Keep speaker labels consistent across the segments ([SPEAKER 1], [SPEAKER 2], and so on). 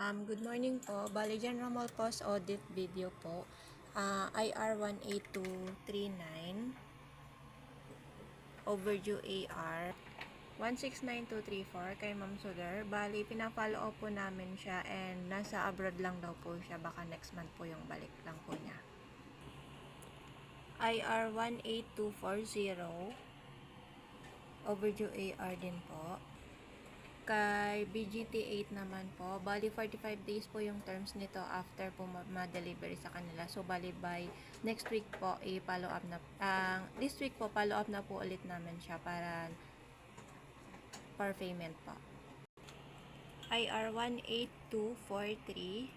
[SPEAKER 1] Good morning po. Bali, General Mall Post Audit video po. IR 18239. Overdue AR 169,234 kay Ma'am Soler. Bali, pina-follow up po namin siya and nasa abroad lang daw po siya. Baka next month po yung balik lang po niya. IR 18240. Overdue AR din po. Kay BGT8 naman po, bali 45 days po yung terms nito after po ma-delivery sa kanila. So, bali by next week po, i-follow up na, this week po, follow up na po ulit namin siya para for payment po. IR 18243,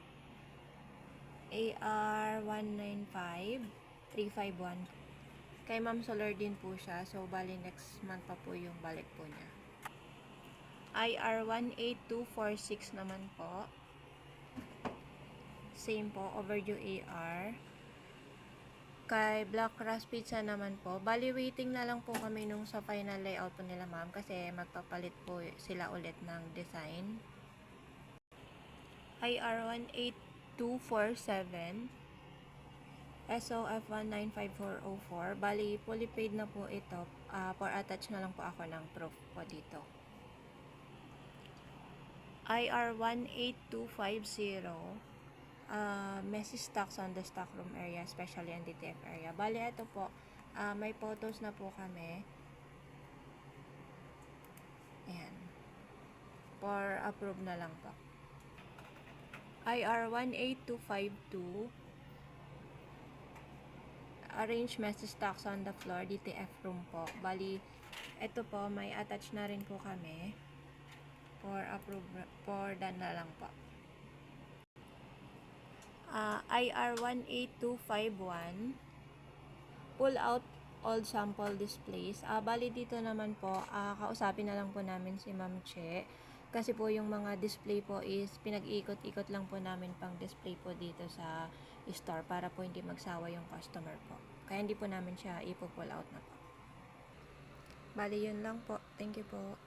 [SPEAKER 1] AR 195351. Kay Ma'am Solar din po siya. So, bali next month pa po yung balik po niya. IR 18246 naman po. Same po, overdue AR. Kay Black Crust Pizza naman po. Bali, waiting na lang po kami nung sa final layout po nila, ma'am. Kasi magpapalit po sila ulit ng design. IR 18247. SOF 195404. Bali, fully paid na po ito. For attach na lang po ako ng proof po dito. IR 18250, messy stocks on the stockroom area, especially on DTF area. Bali, ito po, may photos na po kami. Ayan. For approve na lang po. IR 18252, arrange messy stocks on the floor, DTF room po. Bali, ito po, may attach na rin po kami. For approve, for done na lang po. IR 18251, pull out all sample displays. Bali dito naman po, kausapin na lang po namin si Ma'am Che. Kasi po yung mga display po is pinag-ikot-ikot lang po namin pang display po dito sa store para po hindi magsawa yung customer po. Kaya hindi po namin siya ipo-pull out na po. Bali yun lang po. Thank you po.